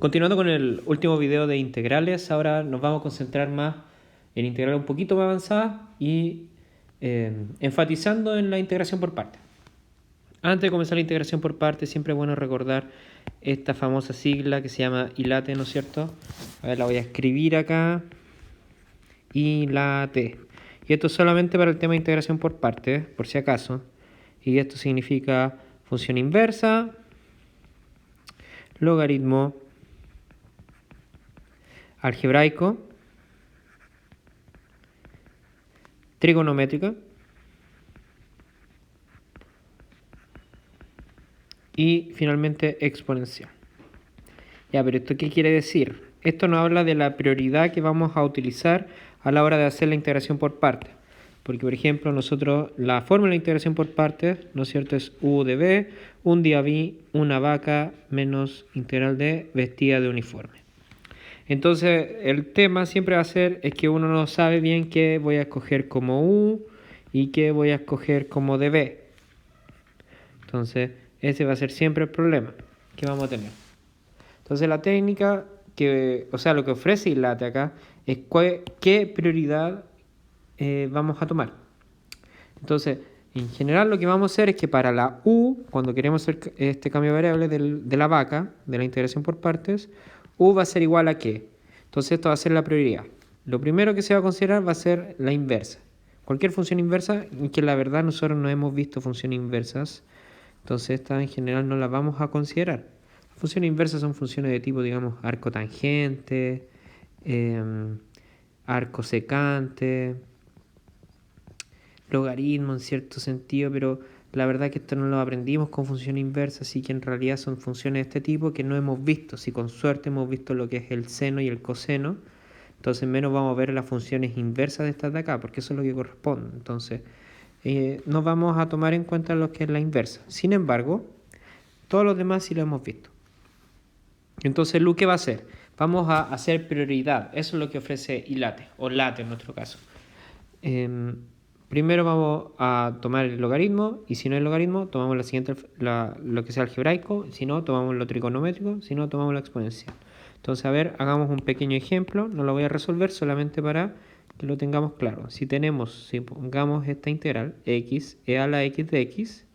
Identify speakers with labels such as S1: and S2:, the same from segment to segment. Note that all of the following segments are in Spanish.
S1: Continuando con el último video de integrales, ahora nos vamos a concentrar más en integrales un poquito más avanzadas y enfatizando en la integración por partes. Antes de comenzar la integración por partes, siempre es bueno recordar esta famosa sigla que se llama ILATE, ¿no es cierto? A ver, la voy a escribir acá. ILATE. Y esto es solamente para el tema de integración por partes, por si acaso. Y esto significa función inversa, logaritmo algebraico, trigonométrica y finalmente exponencial. Ya, pero ¿esto qué quiere decir? Esto nos habla de la prioridad que vamos a utilizar a la hora de hacer la integración por partes. Porque, por ejemplo, nosotros, la fórmula de integración por partes, ¿no es cierto?, es u de b, un día b, una vaca, menos integral de vestida de uniforme. Entonces, el tema siempre va a ser es que uno no sabe bien qué voy a escoger como u y qué voy a escoger como db. Entonces, ese va a ser siempre el problema que vamos a tener. Entonces, la técnica lo que ofrece ILATE acá es qué prioridad vamos a tomar. Entonces, en general lo que vamos a hacer es que para la u, cuando queremos hacer este cambio de variable de la vaca, de la integración por partes, u va a ser igual a qué. Entonces, esto va a ser la prioridad. Lo primero que se va a considerar va a ser la inversa. Cualquier función inversa, que la verdad nosotros no hemos visto funciones inversas, entonces estas en general no las vamos a considerar. Las funciones inversas son funciones de tipo, digamos, arco tangente, arco secante, logaritmo en cierto sentido, pero la verdad que esto no lo aprendimos con función inversa, así que en realidad son funciones de este tipo que no hemos visto. Si con suerte hemos visto lo que es el seno y el coseno, entonces menos vamos a ver las funciones inversas de estas de acá, porque eso es lo que corresponde. Entonces, no vamos a tomar en cuenta lo que es la inversa. Sin embargo, todos los demás sí lo hemos visto. Entonces, ¿qué va a hacer? Vamos a hacer prioridad. Eso es lo que ofrece ILATE, o LATE en nuestro caso. Primero vamos a tomar el logaritmo, y si no hay logaritmo, tomamos lo que sea algebraico, si no, tomamos lo trigonométrico, si no, tomamos lo exponencial. Entonces, a ver, hagamos un pequeño ejemplo, no lo voy a resolver solamente para que lo tengamos claro. Si pongamos esta integral, x e a la x de x,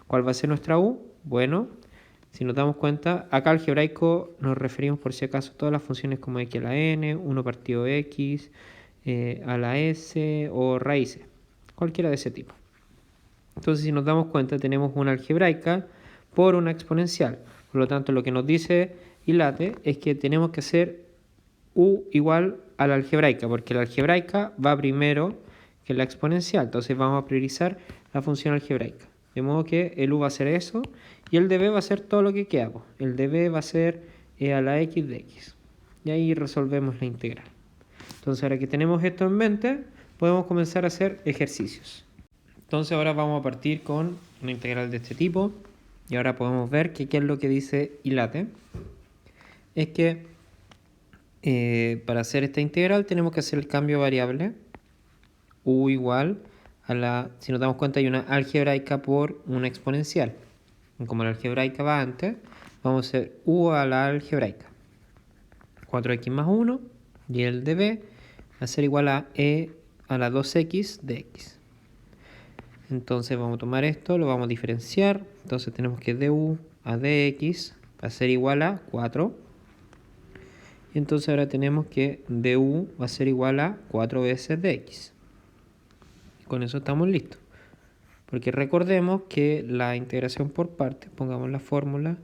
S1: ¿cuál va a ser nuestra u? Bueno, si nos damos cuenta, acá algebraico nos referimos por si acaso a todas las funciones como x a la n, 1 partido x, a la s o raíces, cualquiera de ese tipo. Entonces, si nos damos cuenta, tenemos una algebraica por una exponencial. Por lo tanto, lo que nos dice ILATE es que tenemos que hacer u igual a la algebraica, porque la algebraica va primero que la exponencial. Entonces, vamos a priorizar la función algebraica. De modo que el u va a ser eso y el db va a ser todo lo que queda. El db va a ser e a la x de x. Y ahí resolvemos la integral. Entonces, ahora que tenemos esto en mente, podemos comenzar a hacer ejercicios. Entonces, ahora vamos a partir con una integral de este tipo. Y ahora podemos ver que qué es lo que dice ILATE. Es que para hacer esta integral tenemos que hacer el cambio de variable u igual a la, si nos damos cuenta, hay una algebraica por una exponencial. Y como la algebraica va antes, vamos a hacer u a la algebraica. 4x más 1 y el de b va a ser igual a e a la 2x de x. Entonces vamos a tomar esto, lo vamos a diferenciar. Entonces tenemos que du a dx va a ser igual a 4. Y entonces ahora tenemos que du va a ser igual a 4 veces dx. Con eso estamos listos. Porque recordemos que la integración por partes, pongamos la fórmula,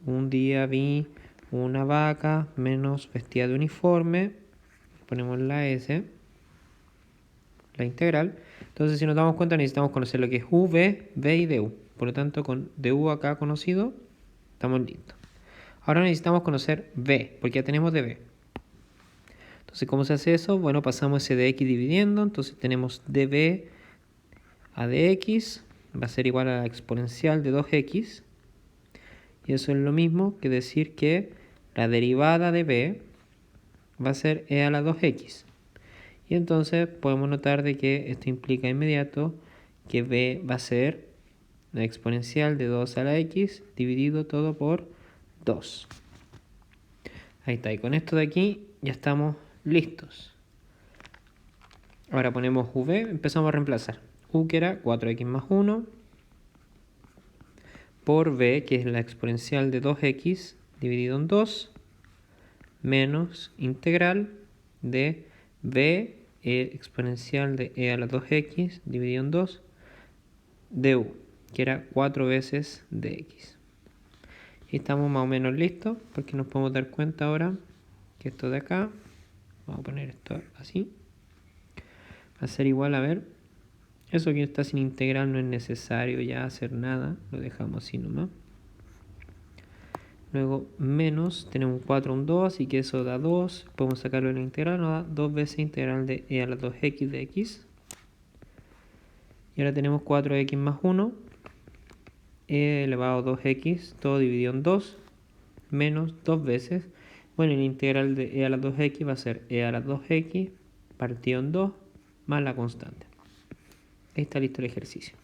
S1: un día vi una vaca menos vestida de uniforme, ponemos la S, la integral. Entonces, si nos damos cuenta, necesitamos conocer lo que es v, v y du. Por lo tanto, con du acá conocido, estamos listos. Ahora necesitamos conocer v, porque ya tenemos dv. Entonces, ¿cómo se hace eso? Bueno, pasamos ese dx dividiendo. Entonces, tenemos dv a dx va a ser igual a la exponencial de 2x. Y eso es lo mismo que decir que la derivada de b va a ser e a la 2x. Y entonces podemos notar de que esto implica inmediato que b va a ser la exponencial de 2 a la x dividido todo por 2. Ahí está, y con esto de aquí ya estamos listos. Ahora ponemos v, empezamos a reemplazar. U que era 4x más 1 por v, que es la exponencial de 2x dividido en 2, menos integral de v exponencial de e a la 2x dividido en 2 de u, que era 4 veces de x. Y estamos más o menos listos, porque nos podemos dar cuenta ahora que esto de acá, vamos a poner esto así, va a ser igual a ver, eso que está sin integral no es necesario ya hacer nada, lo dejamos así nomás. Luego menos, tenemos un 4, un 2, así que eso da 2, podemos sacarlo de la integral, nos da 2 veces integral de e a la 2x de x. Y ahora tenemos 4x más 1, e elevado a 2x, todo dividido en 2, menos 2 veces. Bueno, y la integral de e a la 2x va a ser e a la 2x partido en 2 más la constante. Ahí está listo el ejercicio.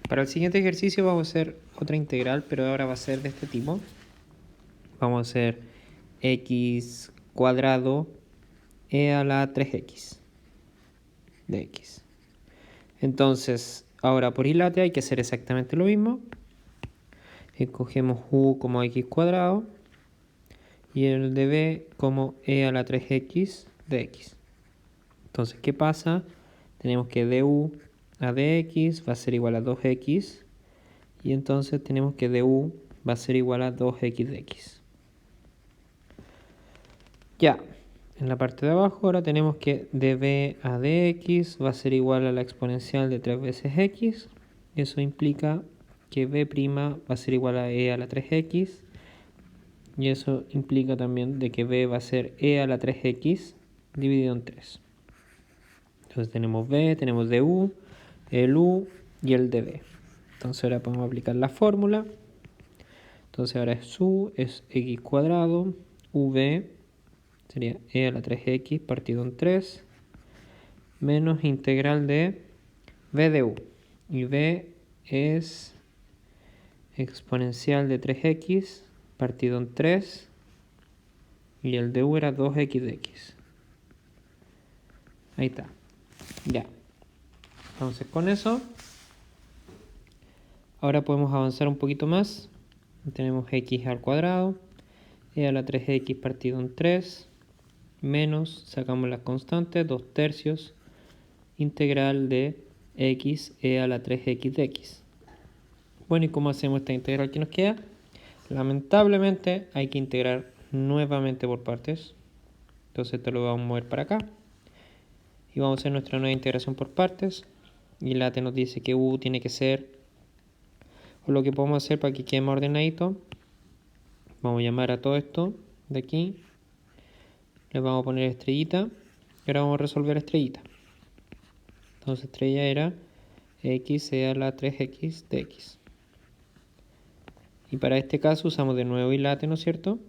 S1: Para el siguiente ejercicio vamos a hacer otra integral, pero ahora va a ser de este tipo. Vamos a hacer x cuadrado e a la 3x de x. Entonces, ahora por hilate hay que hacer exactamente lo mismo. Escogemos u como x cuadrado y el de b como e a la 3x de x. Entonces, ¿qué pasa? Tenemos que du a dx va a ser igual a 2x y entonces tenemos que du va a ser igual a 2x de x. Ya, en la parte de abajo ahora tenemos que db a dx va a ser igual a la exponencial de 3 veces x. Eso implica que b' va a ser igual a e a la 3x. Y eso implica también de que b va a ser e a la 3x dividido en 3. Entonces tenemos b, tenemos du, el u y el db. Entonces ahora podemos aplicar la fórmula. Entonces ahora es u, es x cuadrado, v sería e a la 3x partido en 3, menos integral de v de u. Y v es exponencial de 3x partido en 3, y el de u era 2x de x. Ahí está. Ya. Entonces con eso, ahora podemos avanzar un poquito más. Tenemos x al cuadrado, e a la 3x partido en 3, menos, sacamos las constantes, 2 tercios, integral de x e a la 3x de x. Bueno, ¿y cómo hacemos esta integral que nos queda? Lamentablemente hay que integrar nuevamente por partes. Entonces esto lo vamos a mover para acá. Y vamos a hacer nuestra nueva integración por partes. Y la t nos dice que u tiene que ser, o lo que podemos hacer para que quede más ordenadito, vamos a llamar a todo esto de aquí, le vamos a poner estrellita, y ahora vamos a resolver estrellita. Entonces estrella era x e a la 3x de x. Y para este caso usamos de nuevo hilate, ¿no es cierto?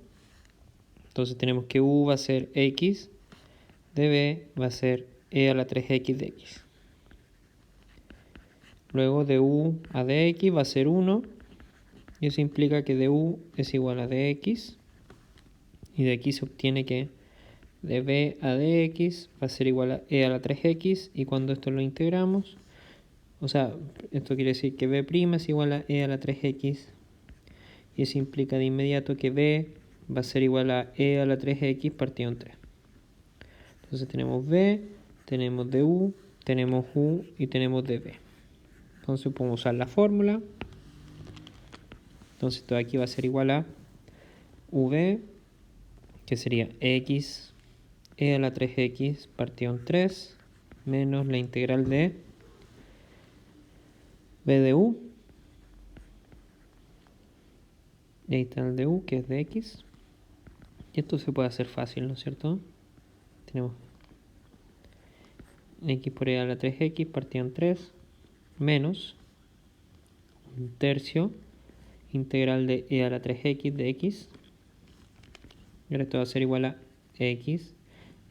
S1: Entonces tenemos que u va a ser x, de b va a ser e a la 3x de x. Luego de u a dx va a ser 1, y eso implica que du es igual a dx, y de aquí se obtiene que db a dx va a ser igual a e a la 3x, y cuando esto lo integramos, o sea, esto quiere decir que b' es igual a e a la 3x, y eso implica de inmediato que b va a ser igual a e a la 3x partido en 3. Entonces tenemos b, tenemos du, tenemos u y tenemos db. Entonces podemos usar la fórmula. Entonces todo aquí va a ser igual a v, que sería x e a la 3x partido en 3, menos la integral de b de u. Y ahí está el de u, que es de x. Y esto se puede hacer fácil, ¿no es cierto? Tenemos x por e a la 3x partido en 3, menos un tercio integral de e a la 3x de x. Y ahora esto va a ser igual a x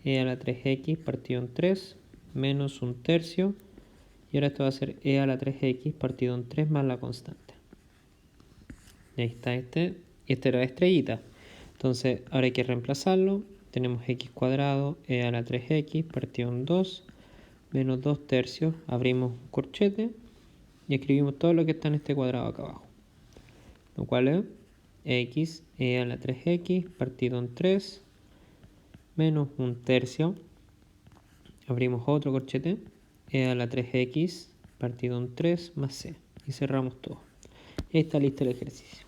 S1: e a la 3x partido en 3, menos un tercio. Y ahora esto va a ser e a la 3x partido en 3 más la constante. Y ahí está este. Y esta era la estrellita. Entonces ahora hay que reemplazarlo. Tenemos x cuadrado e a la 3x partido en 2 menos 2 tercios. Abrimos un corchete y escribimos todo lo que está en este cuadrado acá abajo. Lo cual es x e a la 3x partido en 3 menos un tercio. Abrimos otro corchete, e a la 3x partido en 3 más c. Y cerramos todo. Y ahí está listo el ejercicio.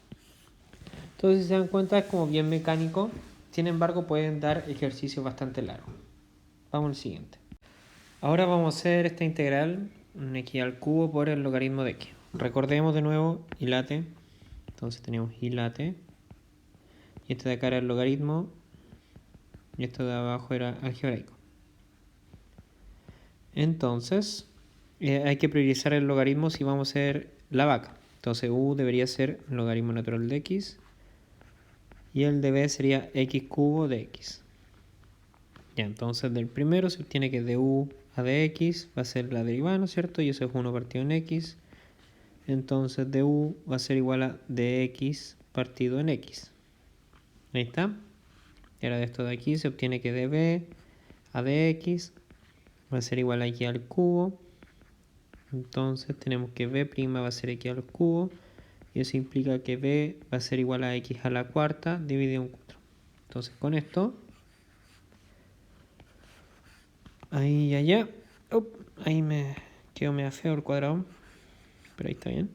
S1: Entonces, si se dan cuenta, es como bien mecánico. Sin embargo, pueden dar ejercicios bastante largos. Vamos al siguiente. Ahora vamos a hacer esta integral, un x al cubo por el logaritmo de x. Recordemos de nuevo y late. Entonces tenemos y late. Y este de acá era el logaritmo. Y esto de abajo era algebraico. Entonces, hay que priorizar el logaritmo si vamos a hacer la vaca. Entonces, u debería ser el logaritmo natural de x. Y el de b sería x cubo de x. Ya, entonces del primero se obtiene que de u a de x va a ser la derivada, ¿no es cierto? Y eso es 1 partido en x. Entonces de u va a ser igual a dx partido en x. Ahí está. Y ahora de esto de aquí se obtiene que de b a dx va a ser igual a x al cubo. Entonces tenemos que b' va a ser x al cubo. Y eso implica que b va a ser igual a x a la cuarta dividido en 4. Entonces con esto, ahí y allá, ahí me quedó medio feo el cuadrado, pero ahí está bien.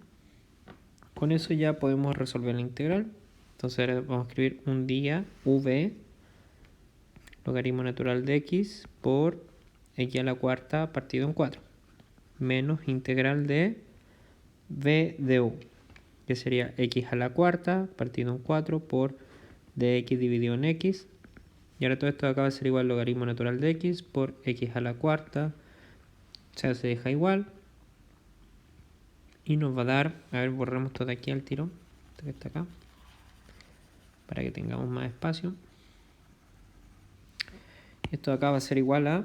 S1: Con eso ya podemos resolver la integral. Entonces ahora vamos a escribir un día v logaritmo natural de x por x a la cuarta partido en 4 menos integral de v de u, que sería x a la cuarta partido en 4 por dx dividido en x. Y ahora todo esto acá va a ser igual al logaritmo natural de x por x a la cuarta. O sea, se deja igual. Y nos va a dar, a ver, borremos todo de aquí al tiro, esto que está acá, para que tengamos más espacio. Esto de acá va a ser igual a,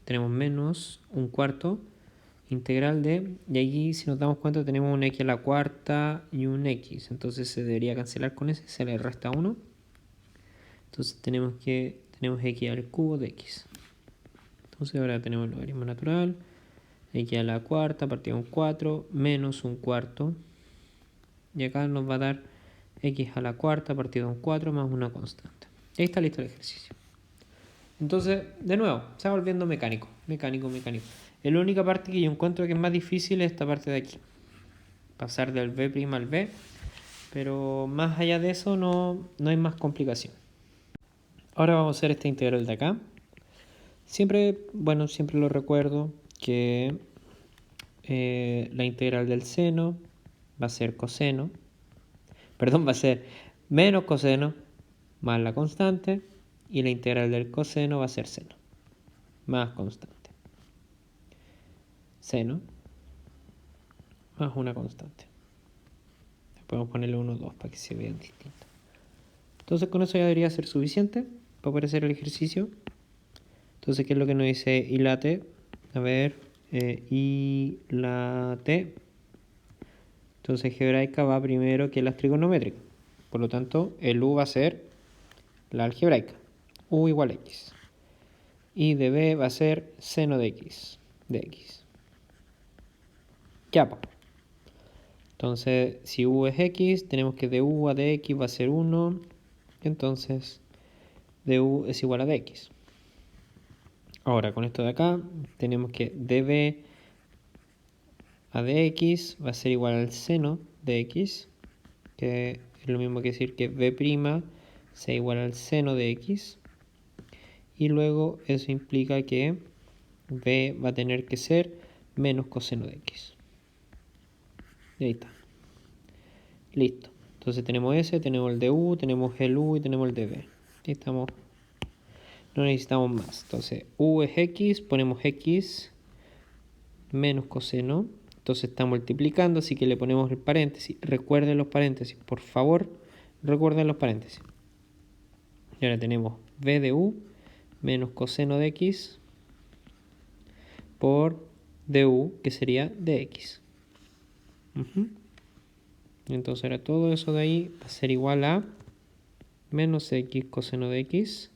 S1: tenemos menos un cuarto integral de, y aquí si nos damos cuenta tenemos un x a la cuarta y un x, entonces se debería cancelar con ese, se le resta 1. Entonces tenemos x al cubo de x. Entonces ahora tenemos el logaritmo natural, x a la cuarta partido en 4 menos un cuarto. Y acá nos va a dar x a la cuarta partido en 4 más una constante. Y ahí está listo el ejercicio. Entonces, de nuevo, se va volviendo mecánico. La única parte que yo encuentro que es más difícil es esta parte de aquí. Pasar del b' al b. Pero más allá de eso no hay más complicación. Ahora vamos a hacer esta integral de acá. Siempre lo recuerdo que la integral del seno va a ser coseno. Perdón, va a ser menos coseno más la constante. Y la integral del coseno va a ser seno más constante. Seno más una constante. Podemos ponerle 1, 2 para que se vean distintos. Entonces con eso ya debería ser suficiente para poder hacer el ejercicio. Entonces, ¿qué es lo que nos dice ilate? A ver, ilate. Entonces, algebraica va primero que las trigonométricas. Por lo tanto, el u va a ser la algebraica. U igual a x. Y de b va a ser seno de x. Ya, pues. Entonces, si u es x, tenemos que de u a dx va a ser 1. Entonces, du es igual a dx. Ahora, con esto de acá, tenemos que db a dx va a ser igual al seno de x, que es lo mismo que decir que b' sea igual al seno de x. Y luego eso implica que b va a tener que ser menos coseno de x. Y ahí está. Listo. Entonces tenemos ese, tenemos el de u, tenemos el u y tenemos el de b. Ahí estamos. No necesitamos más. Entonces u es x, ponemos x menos coseno. Entonces está multiplicando, así que le ponemos el paréntesis. Recuerden los paréntesis, por favor, recuerden los paréntesis. Y ahora tenemos b de u menos coseno de x por du, que sería dx. Entonces ahora todo eso de ahí va a ser igual a menos x coseno de x.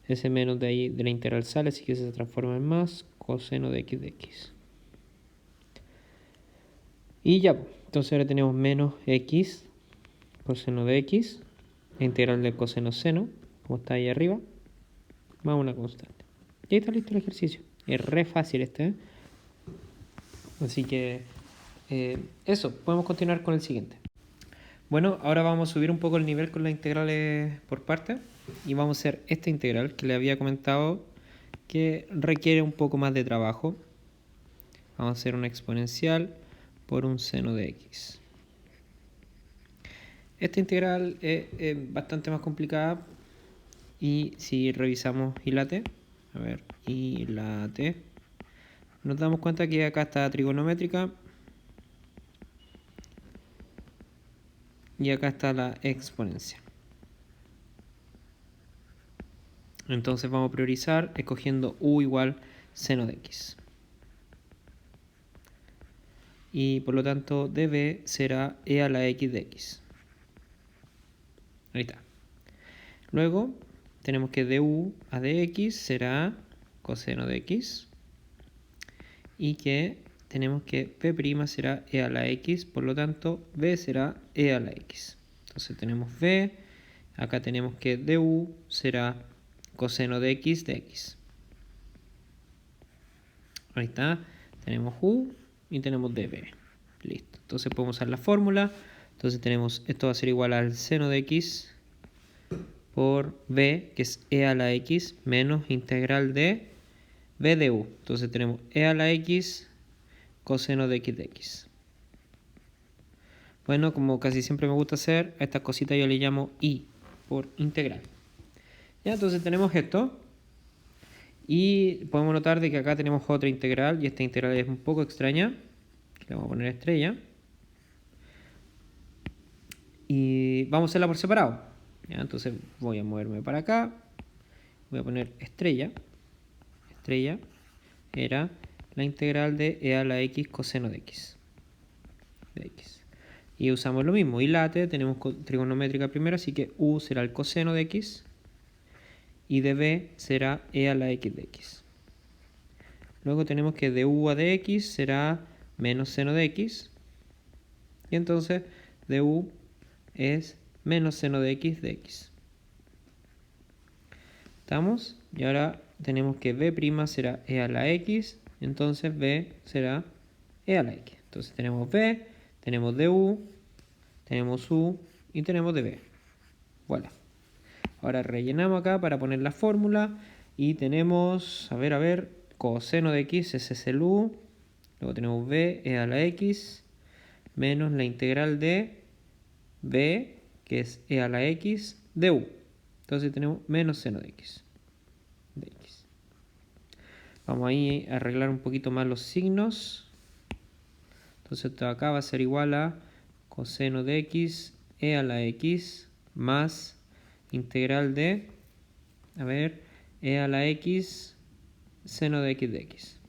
S1: Ese menos de ahí de la integral sale, así que se transforma en más coseno de x de x. Y ya, entonces ahora tenemos menos x coseno de x, la integral del coseno seno, como está ahí arriba, más una constante. Y ahí está listo el ejercicio. Es re fácil este, ¿eh? Así que eso, podemos continuar con el siguiente. Bueno, ahora vamos a subir un poco el nivel con las integrales por parte y vamos a hacer esta integral que le había comentado que requiere un poco más de trabajo. Vamos a hacer una exponencial por un seno de x. Esta integral es bastante más complicada y si revisamos y la t, a ver, y la t, nos damos cuenta que acá está trigonométrica y acá está la exponencial. Entonces vamos a priorizar escogiendo u igual seno de x. Y por lo tanto db será e a la x de x. Ahí está. Luego tenemos que du a dx será coseno de x. Y que tenemos que b' será e a la x, por lo tanto b será e a la x. Entonces tenemos b, acá tenemos que du será coseno de x de x. Ahí está, tenemos u y tenemos db. Listo, entonces podemos usar la fórmula. Entonces tenemos, esto va a ser igual al seno de x por b, que es e a la x, menos integral de b de u. Entonces tenemos e a la x coseno de x de x. Bueno, como casi siempre me gusta hacer, a estas cositas yo le llamo i por integral. Ya, entonces tenemos esto. Y podemos notar de que acá tenemos otra integral, y esta integral es un poco extraña. Le vamos a poner estrella. Y vamos a hacerla por separado. ¿Ya? Entonces voy a moverme para acá. Voy a poner estrella. Estrella era la integral de e a la x coseno de x. Y usamos lo mismo. Y late, tenemos trigonométrica primero, así que u será el coseno de x. Y db será e a la x de x. Luego tenemos que du a dx será menos seno de x. Y entonces du es menos seno de x de x. ¿Estamos? Y ahora tenemos que b' será e a la x. Entonces b será e a la x. Entonces tenemos b, tenemos du, tenemos u y tenemos db. Voilà. Ahora rellenamos acá para poner la fórmula. Y tenemos, a ver, coseno de x, ese es el u. Luego tenemos b e a la x menos la integral de b, que es e a la x, de u. Entonces tenemos menos seno de x. Vamos ahí a arreglar un poquito más los signos. Entonces esto de acá va a ser igual a coseno de x e a la x más integral de, e a la x seno de x de x.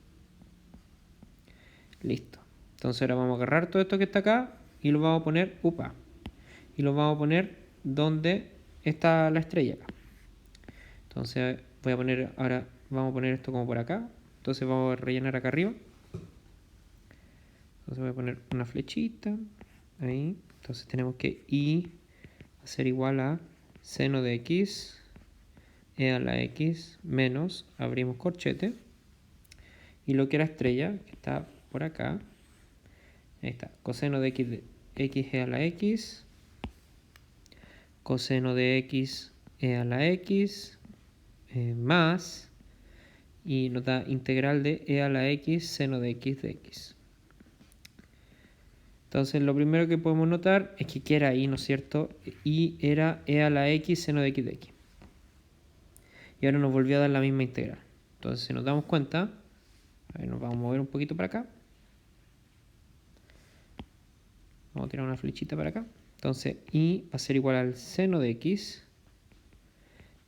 S1: Listo. Entonces ahora vamos a agarrar todo esto que está acá y lo vamos a poner, y lo vamos a poner donde está la estrella acá. Entonces voy a poner, ahora vamos a poner esto como por acá. Entonces vamos a rellenar acá arriba. Entonces voy a poner una flechita ahí. Entonces tenemos que i va a ser igual a seno de x e a la x menos, abrimos corchete, y lo que era estrella, que está por acá, ahí está, coseno de x e a la x, coseno de x e a la x, más, y nos da integral de e a la x seno de x de x. Entonces lo primero que podemos notar es que era i, ¿no es cierto? Y era e a la x seno de x de x. Y ahora nos volvió a dar la misma integral. Entonces si nos damos cuenta, a ver, nos vamos a mover un poquito para acá. Vamos a tirar una flechita para acá. Entonces i va a ser igual al seno de x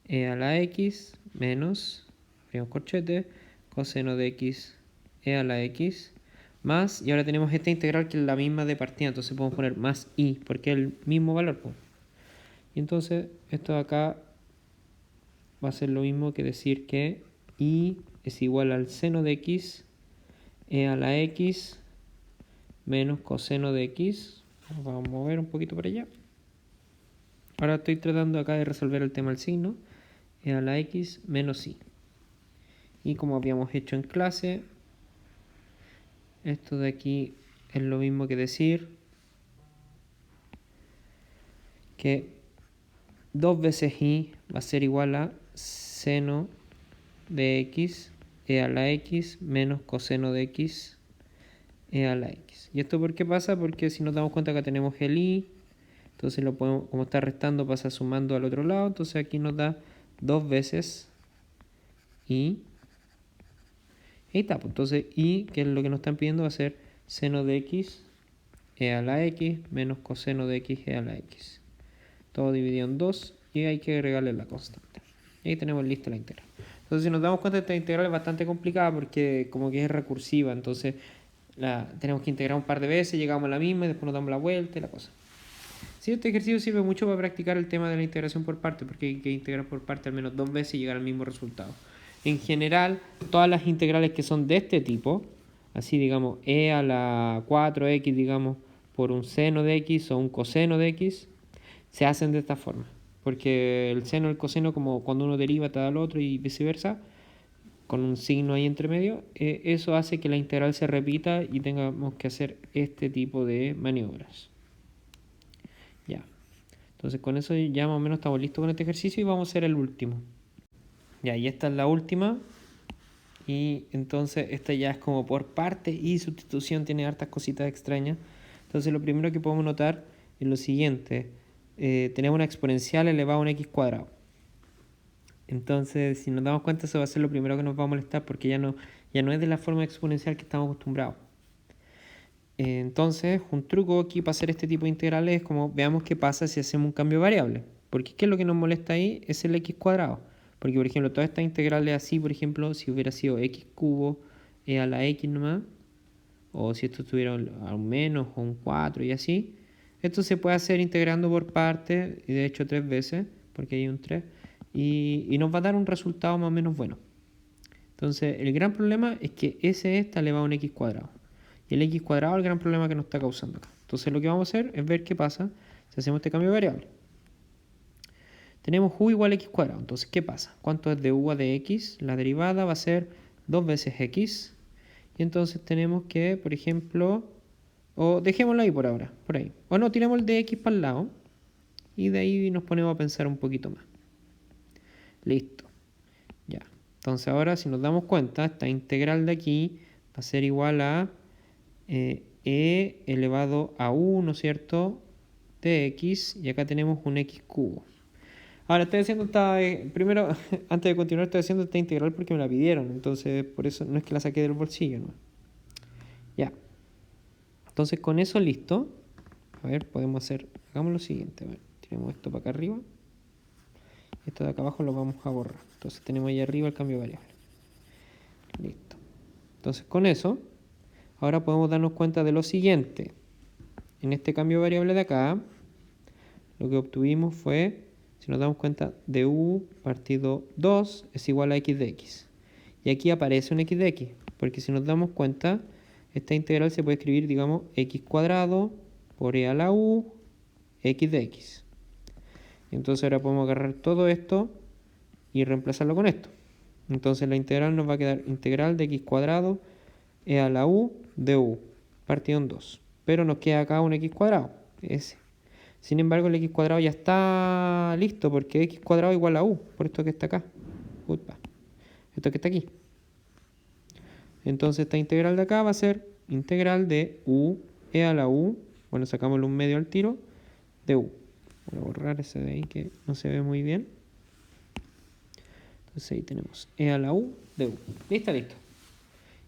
S1: e a la x menos, abrimos corchete, coseno de x e a la x más, y ahora tenemos esta integral que es la misma de partida, entonces podemos poner más i, porque es el mismo valor. Y entonces esto de acá va a ser lo mismo que decir que y es igual al seno de x e a la x menos coseno de x. Vamos a mover un poquito para allá. Ahora estoy tratando acá de resolver el tema del signo. E a la x menos y. Y como habíamos hecho en clase, esto de aquí es lo mismo que decir que 2 veces y va a ser igual a seno de x e a la x menos coseno de x e a la x. ¿Y esto por qué pasa? Porque si nos damos cuenta que tenemos el y, entonces lo podemos, como está restando, pasa sumando al otro lado, entonces aquí nos da 2 veces y. Ahí está, pues entonces y, que es lo que nos están pidiendo, va a ser seno de x e a la x menos coseno de x e a la x. Todo dividido en 2 y hay que agregarle la constante. Y ahí tenemos lista la integral. Entonces si nos damos cuenta, esta integral es bastante complicada porque como que es recursiva, entonces tenemos que integrar un par de veces, llegamos a la misma y después nos damos la vuelta y la cosa. Sí, este ejercicio sirve mucho para practicar el tema de la integración por partes, porque hay que integrar por partes al menos 2 veces y llegar al mismo resultado. En general, todas las integrales que son de este tipo, así digamos, e a la 4x, digamos, por un seno de x o un coseno de x, se hacen de esta forma. Porque el seno y el coseno, como cuando uno deriva, te da el otro y viceversa, con un signo ahí entre medio, eso hace que la integral se repita y tengamos que hacer este tipo de maniobras. Ya. Entonces con eso ya más o menos estamos listos con este ejercicio y vamos a hacer el último. Ya, y esta es la última. Y entonces esta ya es como por parte y sustitución, tiene hartas cositas extrañas. Entonces lo primero que podemos notar es lo siguiente. Tenemos una exponencial elevada a un x cuadrado. Entonces si nos damos cuenta, eso va a ser lo primero que nos va a molestar porque ya no es de la forma exponencial que estamos acostumbrados. Entonces, un truco aquí para hacer este tipo de integrales es como veamos qué pasa si hacemos un cambio de variable. Porque ¿qué es lo que nos molesta ahí? Es el x cuadrado. Porque, por ejemplo, todas estas integrales así, por ejemplo, si hubiera sido x cubo a la x nomás, o si esto estuviera a un menos o un 4 y así, esto se puede hacer integrando por partes, y de hecho 3 veces, porque hay un 3, y nos va a dar un resultado más o menos bueno. Entonces, el gran problema es que esta elevado a un x cuadrado. Y el x cuadrado es el gran problema que nos está causando acá. Entonces lo que vamos a hacer es ver qué pasa si hacemos este cambio de variable. Tenemos u igual a x cuadrado. Entonces, ¿qué pasa? ¿Cuánto es de u a de x? La derivada va a ser 2 veces x. Y entonces tenemos que, por ejemplo, o dejémoslo ahí por ahora, por ahí. O no, tiremos el de x para el lado. Y de ahí nos ponemos a pensar un poquito más. Listo. Ya. Entonces ahora, si nos damos cuenta, esta integral de aquí va a ser igual a e elevado a 1, ¿no es cierto?, de x, y acá tenemos un x cubo. Ahora estoy haciendo esta, primero, antes de continuar, estoy haciendo esta integral porque me la pidieron, entonces por eso no es que la saqué del bolsillo, ¿no? Ya. Entonces con eso listo, a ver, podemos hacer, hagamos lo siguiente, a ver, tiremos esto para acá arriba, esto de acá abajo lo vamos a borrar, entonces tenemos ahí arriba el cambio de variable. Listo. Entonces con eso, ahora podemos darnos cuenta de lo siguiente. En este cambio de variable de acá, lo que obtuvimos fue, si nos damos cuenta, de u partido 2 es igual a x de x. Y aquí aparece un x de x, porque si nos damos cuenta, esta integral se puede escribir, digamos, x cuadrado por e a la u, x de x. Y entonces ahora podemos agarrar todo esto y reemplazarlo con esto. Entonces la integral nos va a quedar integral de x cuadrado e a la u de u, partido en 2. Pero nos queda acá un x cuadrado, ese. Sin embargo, el x cuadrado ya está listo porque x cuadrado igual a u, por esto que está acá. Upa. Esto que está aquí. Entonces esta integral de acá va a ser integral de u e a la u, bueno, sacámosle un medio al tiro, de u. Voy a borrar ese de ahí que no se ve muy bien. Entonces ahí tenemos e a la u de u. Listo, listo.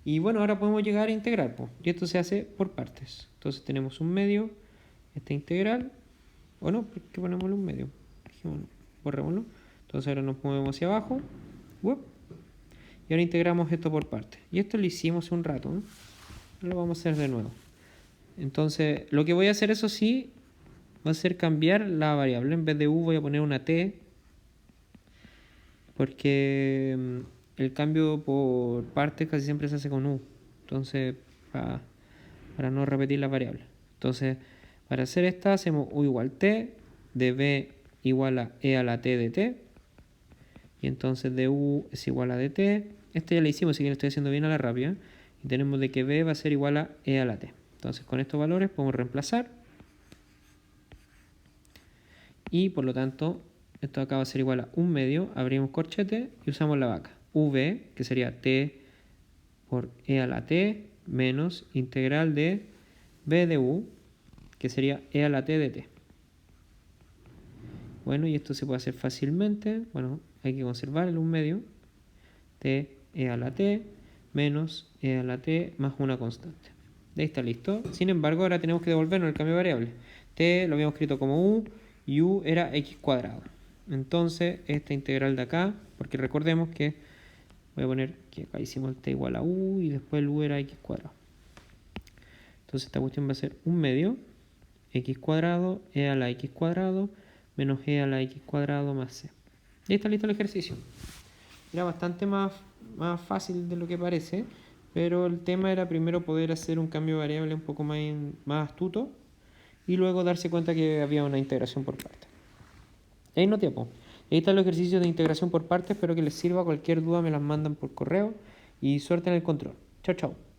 S1: Y bueno, ahora podemos llegar a integrar, pues. Y esto se hace por partes. Entonces tenemos un medio, esta integral, o no, ¿por qué ponemosle un medio? Borrémoslo. Entonces ahora nos movemos hacia abajo. Y ahora integramos esto por partes. Y esto lo hicimos hace un rato, ¿no? Lo vamos a hacer de nuevo. Entonces, lo que voy a hacer, eso sí, va a ser cambiar la variable. En vez de u voy a poner una t, porque el cambio por partes casi siempre se hace con u. Entonces, para no repetir la variable. Entonces, para hacer esta hacemos u igual t, de b igual a e a la t de t. Y entonces de u es igual a dt. Este ya lo hicimos, así que lo estoy haciendo bien a la rápida. Y tenemos de que b va a ser igual a e a la t. Entonces con estos valores podemos reemplazar. Y por lo tanto, esto acá va a ser igual a 1/2. Abrimos corchete y usamos la vaca. v, que sería t por e a la t, menos integral de b de u, que sería e a la t de t. Bueno, y esto se puede hacer fácilmente. Bueno, hay que conservar el 1/2. T e a la t menos e a la t más una constante. Ahí está listo. Sin embargo, ahora tenemos que devolvernos el cambio de variable. T lo habíamos escrito como u y u era x cuadrado. Entonces, esta integral de acá, porque recordemos que voy a poner que acá hicimos el t igual a u y después el u era x cuadrado. Entonces, esta cuestión va a ser 1/2 x cuadrado e a la x cuadrado menos e a la x cuadrado más c. Y está listo el ejercicio. Era bastante más fácil de lo que parece, pero el tema era primero poder hacer un cambio de variable un poco más astuto y luego darse cuenta que había una integración por partes. Ahí no tiempo. Ahí están los ejercicios de integración por partes. Espero que les sirva. Cualquier duda me las mandan por correo y suerte en el control. Chao, chao.